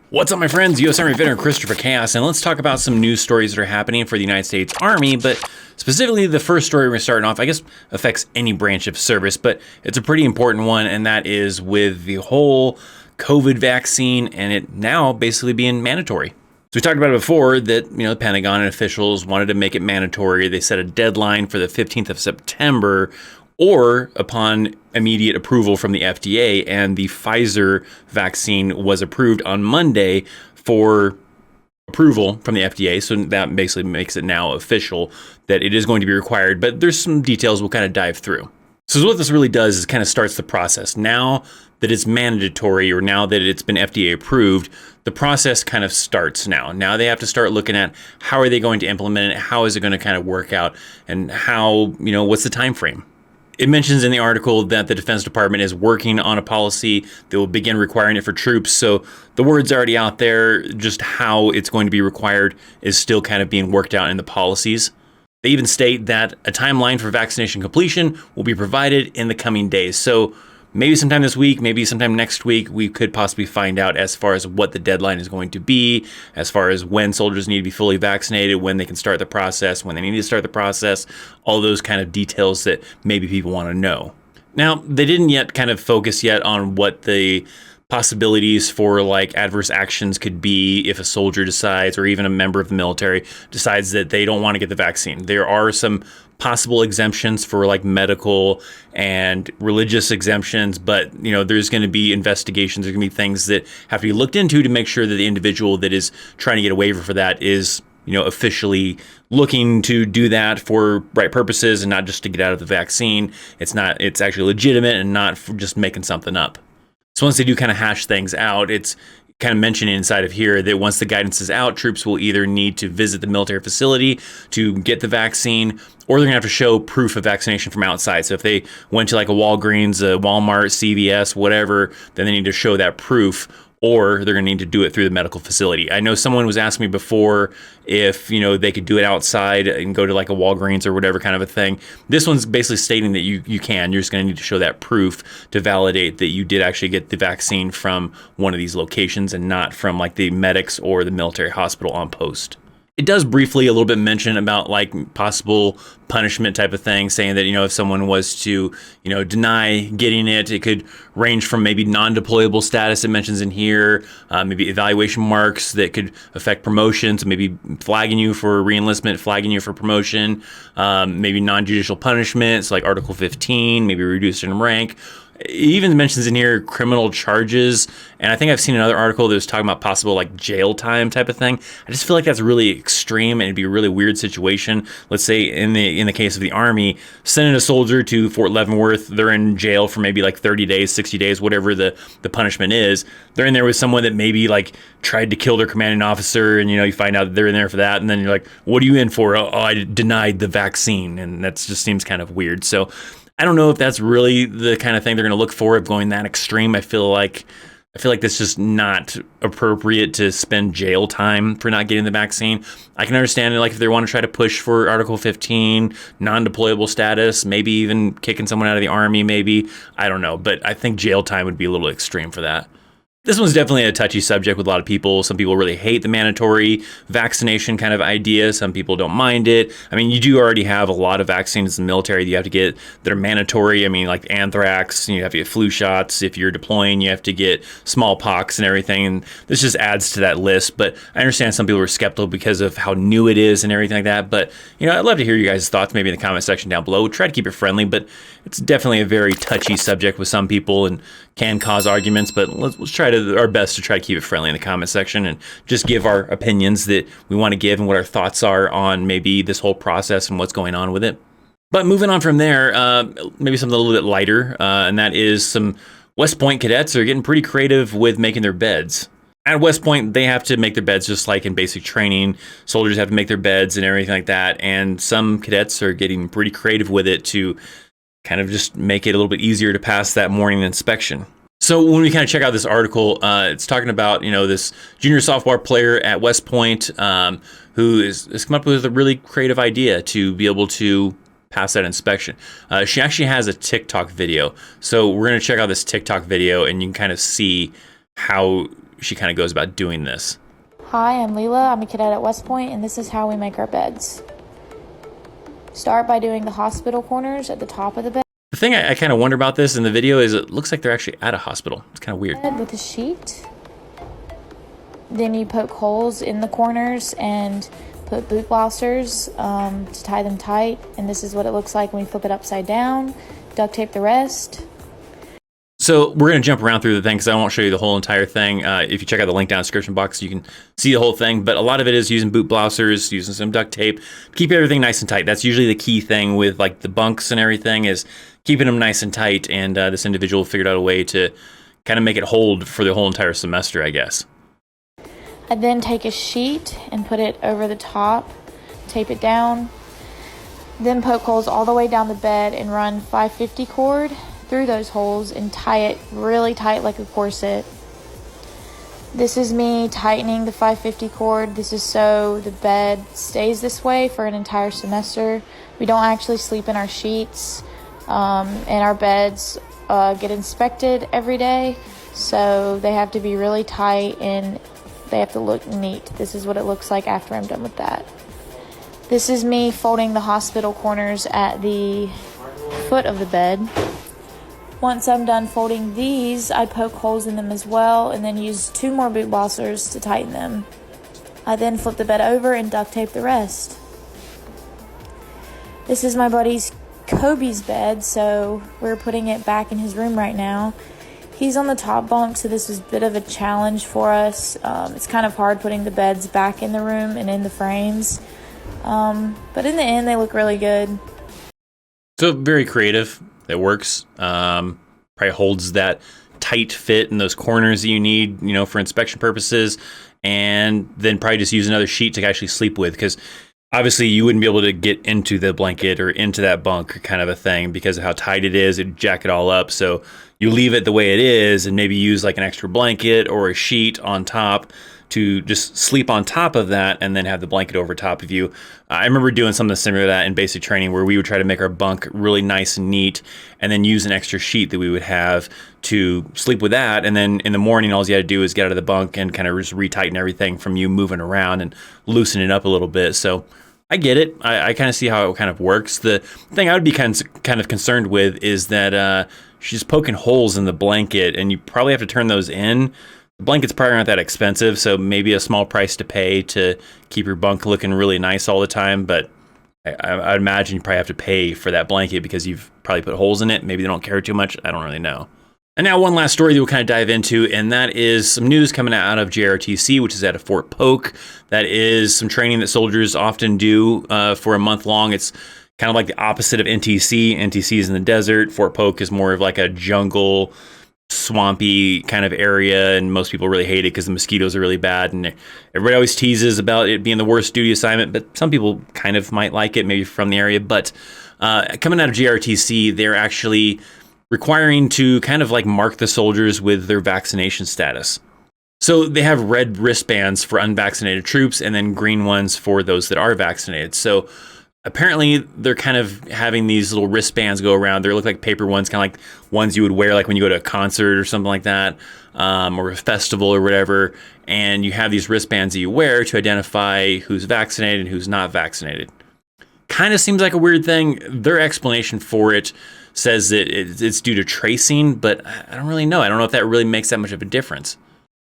What's up, my friends? U.S. Army veteran Christopher Chaos, and let's talk about some news stories that are happening for the United States Army, but specifically the first story we're starting off, I guess, affects any branch of service, but it's a pretty important one, and that is with the whole COVID vaccine and it now basically being mandatory. So we talked about it before that, the Pentagon and officials wanted to make it mandatory. They set a deadline for the 15th of September or upon immediate approval from the FDA, and the Pfizer vaccine was approved on Monday for approval from the FDA. So that basically makes it now official that it is going to be required, but there's some details we'll kind of dive through. So what this really does is kind of starts the process. Now that it's mandatory, or now that it's been FDA approved, the process kind of starts now. Now they have to start looking at how are they going to implement it, how is it going to kind of work out, and how, what's the time frame. It mentions in the article that the Defense Department is working on a policy that will begin requiring it for troops. So the word's already out there. Just how it's going to be required is still kind of being worked out in the policies. They even state that a timeline for vaccination completion will be provided in the coming days. So maybe sometime this week, maybe sometime next week, we could possibly find out as far as what the deadline is going to be, as far as when soldiers need to be fully vaccinated, when they can start the process, when they need to start the process, all those kind of details that maybe people want to know. Now, they didn't yet kind of focus yet on what the possibilities for like adverse actions could be if a soldier decides, or even a member of the military decides that they don't want to get the vaccine. There are some possible exemptions for like medical and religious exemptions, but there's going to be investigations. There's going to be things that have to be looked into to make sure that the individual that is trying to get a waiver for that is officially looking to do that for right purposes and not just to get out of the vaccine. It's actually legitimate and not just making something up. So once they do kind of hash things out, it's kind of mentioning inside of here that once the guidance is out, troops will either need to visit the military facility to get the vaccine, or they're gonna have to show proof of vaccination from outside. So if they went to like a Walgreens, a Walmart, CVS, whatever, then they need to show that proof, or they're gonna need to do it through the medical facility. I know someone was asking me before if, they could do it outside and go to like a Walgreens or whatever kind of a thing. This one's basically stating that you can. You're just gonna need to show that proof to validate that you did actually get the vaccine from one of these locations and not from like the medics or the military hospital on post. It does briefly a little bit mention about like possible punishment type of thing, saying that, if someone was to, deny getting it, it could range from maybe non-deployable status, it mentions in here, maybe evaluation marks that could affect promotions, maybe flagging you for reenlistment, flagging you for promotion, maybe non-judicial punishments like Article 15, maybe reduced in rank. It even mentions in here criminal charges, and I think I've seen another article that was talking about possible like jail time type of thing. I just feel like that's really extreme, and it'd be a really weird situation. Let's say in the case of the Army, sending a soldier to Fort Leavenworth, they're in jail for maybe like 30 days, 60 days, whatever the punishment is. They're in there with someone that maybe like tried to kill their commanding officer, and you find out that they're in there for that, and then you're like, what are you in for? Oh, I denied the vaccine, and that just seems kind of weird. So I don't know if that's really the kind of thing they're going to look for, of going that extreme. I feel like that's just not appropriate to spend jail time for not getting the vaccine. I can understand it, like if they want to try to push for Article 15, non-deployable status, maybe even kicking someone out of the Army, maybe. I don't know, but I think jail time would be a little extreme for that. This one's definitely a touchy subject with a lot of people. Some people really hate the mandatory vaccination kind of idea. Some people don't mind it. I mean, you do already have a lot of vaccines in the military that you have to get that are mandatory. I mean, like anthrax, you have to get flu shots. If you're deploying, you have to get smallpox and everything. And this just adds to that list. But I understand some people are skeptical because of how new it is and everything like that. But, I'd love to hear you guys' thoughts maybe in the comment section down below. We'll try to keep it friendly, but it's definitely a very touchy subject with some people and can cause arguments. But let's try our best to try to keep it friendly in the comment section and just give our opinions that we want to give and what our thoughts are on maybe this whole process and what's going on with it. But moving on from there, maybe something a little bit lighter, and that is some West Point cadets are getting pretty creative with making their beds. At West Point, they have to make their beds just like in basic training. Soldiers have to make their beds and everything like that. And some cadets are getting pretty creative with it to kind of just make it a little bit easier to pass that morning inspection. So when we kind of check out this article, it's talking about, this junior softball player at West Point who has come up with a really creative idea to be able to pass that inspection. She actually has a TikTok video. So we're going to check out this TikTok video and you can kind of see how she kind of goes about doing this. Hi, I'm Leela. I'm a cadet at West Point, and this is how we make our beds. Start by doing the hospital corners at the top of the bed. The thing I kind of wonder about this in the video is it looks like they're actually at a hospital. It's kind of weird. With a sheet. Then you poke holes in the corners and put boot blousers to tie them tight. And this is what it looks like when we flip it upside down. Duct tape the rest. So we're going to jump around through the thing because I won't show you the whole entire thing. If you check out the link down in the description box, you can see the whole thing. But a lot of it is using boot blousers, using some duct tape, keep everything nice and tight. That's usually the key thing with like the bunks and everything, is keeping them nice and tight. And this individual figured out a way to kind of make it hold for the whole entire semester, I guess. I then take a sheet and put it over the top, tape it down, then poke holes all the way down the bed and run 550 cord through those holes and tie it really tight like a corset. This is me tightening the 550 cord. This is so the bed stays this way for an entire semester. We don't actually sleep in our sheets, and our beds get inspected every day, so they have to be really tight and they have to look neat. This is what it looks like after I'm done with that. This is me folding the hospital corners at the foot of the bed. Once I'm done folding these, I poke holes in them as well and then use 2 more boot blousers to tighten them. I then flip the bed over and duct tape the rest. This is my buddy's Kobe's bed, so we're putting it back in his room right now. He's on the top bunk, so this was a bit of a challenge for us. It's kind of hard putting the beds back in the room and in the frames. But in the end, they look really good. So very creative. It works. Probably holds that tight fit in those corners that you need, you know, for inspection purposes. And then probably just use another sheet to actually sleep with, because obviously you wouldn't be able to get into the blanket or into that bunk kind of a thing because of how tight it is. It'd jack it all up. So you leave it the way it is and maybe use like an extra blanket or a sheet on top to just sleep on top of that and then have the blanket over top of you. I remember doing something similar to that in basic training, where we would try to make our bunk really nice and neat and then use an extra sheet that we would have to sleep with that. And then in the morning, all you had to do is get out of the bunk and kind of just retighten everything from you moving around and loosen it up a little bit. So I get it. I kind of see how it kind of works. The thing I would be kind of concerned with is that she's poking holes in the blanket and you probably have to turn those in. The blanket's probably not that expensive, so maybe a small price to pay to keep your bunk looking really nice all the time. But I'd imagine you probably have to pay for that blanket because you've probably put holes in it. Maybe they don't care too much. I don't really know. And now one last story that we'll kind of dive into, and that is some news coming out of JRTC, which is out of Fort Polk. That is some training that soldiers often do for a month long. It's kind of like the opposite of NTC. NTC is in the desert. Fort Polk is more of like a jungle, swampy kind of area, and most people really hate it because the mosquitoes are really bad, and everybody always teases about it being the worst duty assignment, but some people kind of might like it, maybe from the area. But coming out of JRTC, they're actually requiring to kind of like mark the soldiers with their vaccination status. So they have red wristbands for unvaccinated troops and then green ones for those that are vaccinated. So apparently they're kind of having these little wristbands go around. They look like paper ones, kind of like ones you would wear like when you go to a concert or something like that, or a festival or whatever. And you have these wristbands that you wear to identify who's vaccinated and who's not vaccinated. Kind of seems like a weird thing. Their explanation for it says that it's due to tracing, but I don't really know. I don't know if that really makes that much of a difference.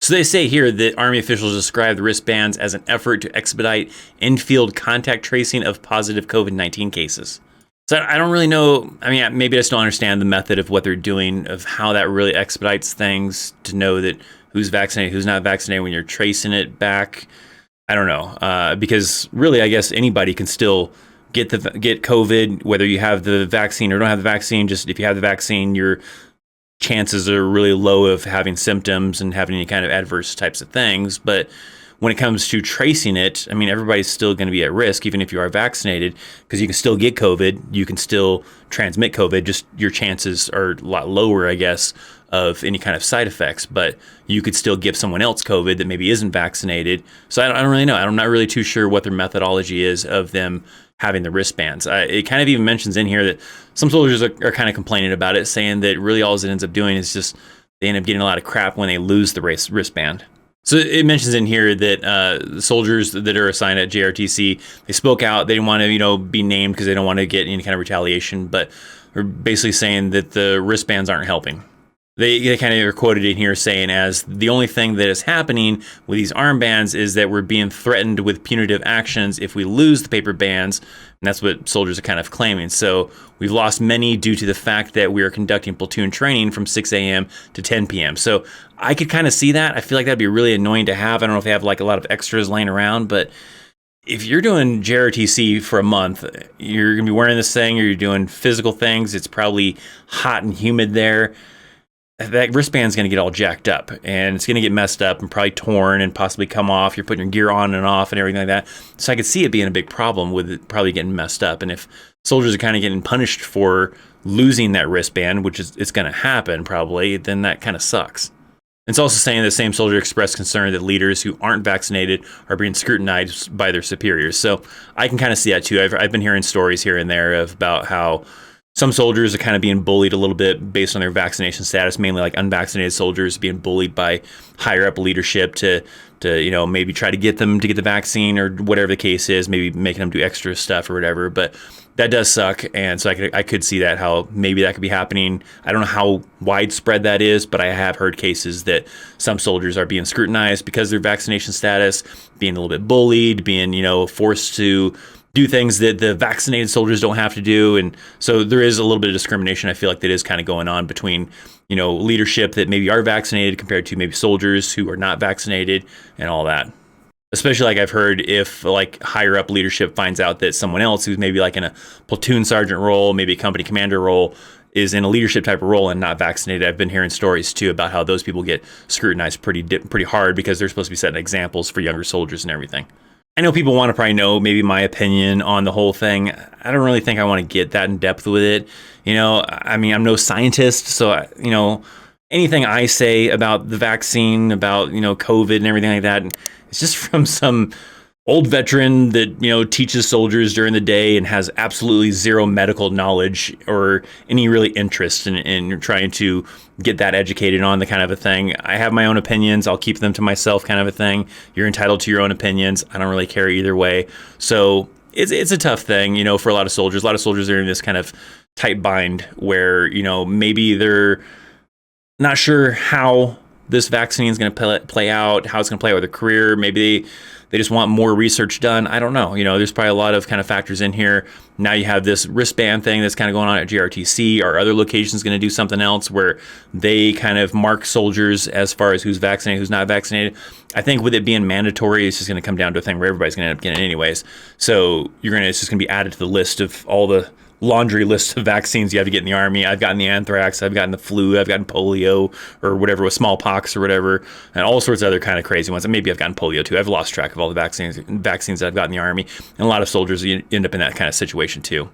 So they say here that Army officials describe the wristbands as an effort to expedite in-field contact tracing of positive COVID-19 cases. So I don't really know. I mean, maybe I just don't understand the method of what they're doing, of how that really expedites things to know that who's vaccinated, who's not vaccinated when you're tracing it back. I don't know. Because really, I guess anybody can still get COVID, whether you have the vaccine or don't have the vaccine. Just if you have the vaccine, your chances are really low of having symptoms and having any kind of adverse types of things. But when it comes to tracing it, I mean, everybody's still going to be at risk, even if you are vaccinated, because you can still get COVID, you can still transmit COVID, just your chances are a lot lower, I guess, of any kind of side effects. But you could still give someone else COVID that maybe isn't vaccinated. So I don't really know. I'm not really too sure what their methodology is of them having the wristbands. It kind of even mentions in here that some soldiers are kind of complaining about it, saying that really all it ends up doing is just they end up getting a lot of crap when they lose the wristband. So it mentions in here that the soldiers that are assigned at JRTC, they spoke out. They didn't want to, be named because they don't want to get any kind of retaliation. But they're basically saying that the wristbands aren't helping. They kind of are quoted in here saying as the only thing that is happening with these armbands is that we're being threatened with punitive actions if we lose the paper bands. And that's what soldiers are kind of claiming. So we've lost many due to the fact that we are conducting platoon training from 6 a.m. to 10 p.m. So I could kind of see that. I feel like that'd be really annoying to have. I don't know if they have like a lot of extras laying around, but if you're doing JRTC for a month, you're going to be wearing this thing or you're doing physical things. It's probably hot and humid there. That wristband's going to get all jacked up and it's going to get messed up and probably torn and possibly come off. You're putting your gear on and off and everything like that. So I could see it being a big problem with it probably getting messed up. And if soldiers are kind of getting punished for losing that wristband, which is it's going to happen probably, then that kind of sucks. It's also saying the same soldier expressed concern that leaders who aren't vaccinated are being scrutinized by their superiors. So I can kind of see that too. I've been hearing stories here and there about how some soldiers are kind of being bullied a little bit based on their vaccination status, mainly like unvaccinated soldiers being bullied by higher up leadership to maybe try to get them to get the vaccine or whatever the case is, maybe making them do extra stuff or whatever. But that does suck. And so I could see that, how maybe that could be happening. I don't know how widespread that is, but I have heard cases that some soldiers are being scrutinized because of their vaccination status, being a little bit bullied, being, forced to do things that the vaccinated soldiers don't have to do. And so there is a little bit of discrimination. I feel like that is kind of going on between, leadership that maybe are vaccinated compared to maybe soldiers who are not vaccinated and all that. Especially like I've heard if like higher up leadership finds out that someone else who's maybe like in a platoon sergeant role, maybe a company commander role, is in a leadership type of role and not vaccinated. I've been hearing stories too about how those people get scrutinized pretty hard because they're supposed to be setting examples for younger soldiers and everything. I know people want to probably know maybe my opinion on the whole thing. I don't really think I want to get that in depth with it. I'm no scientist, so anything I say about the vaccine, about COVID and everything like that, it's just from some old veteran that teaches soldiers during the day and has absolutely zero medical knowledge or any really interest in trying to get that educated on the kind of a thing. I have my own opinions. I'll keep them to myself kind of a thing. You're entitled to your own opinions. I don't really care either way. So it's a tough thing, for a lot of soldiers. A lot of soldiers are in this kind of tight bind where, maybe they're not sure how this vaccine is going to play out, how it's going to play out with their career. Maybe they just want more research done. I don't know. There's probably a lot of kind of factors in here. Now you have this wristband thing that's kind of going on at JRTC. Are other locations going to do something else where they kind of mark soldiers as far as who's vaccinated, who's not vaccinated? I think with it being mandatory, it's just going to come down to a thing where everybody's going to end up getting it anyways. So it's just going to be added to the list of all the laundry list of vaccines you have to get in the Army. I've gotten the anthrax, I've gotten the flu, I've gotten polio or whatever, with smallpox or whatever, and all sorts of other kind of crazy ones. And maybe I've gotten polio too. I've lost track of all the vaccines that I've gotten in the Army. And a lot of soldiers end up in that kind of situation too.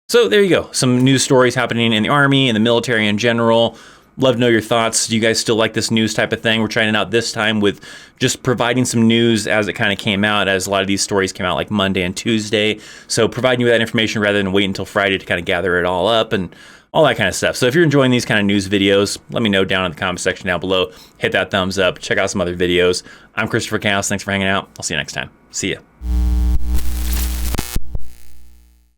So there you go. Some news stories happening in the Army and the military in general. Love to know your thoughts. Do you guys still like this news type of thing? We're trying it out this time with just providing some news as it kind of came out, as a lot of these stories came out like Monday and Tuesday. So providing you with that information rather than wait until Friday to kind of gather it all up and all that kind of stuff. So if you're enjoying these kind of news videos, let me know down in the comment section down below. Hit that thumbs up. Check out some other videos. I'm Christopher Chaos. Thanks for hanging out. I'll see you next time. See ya.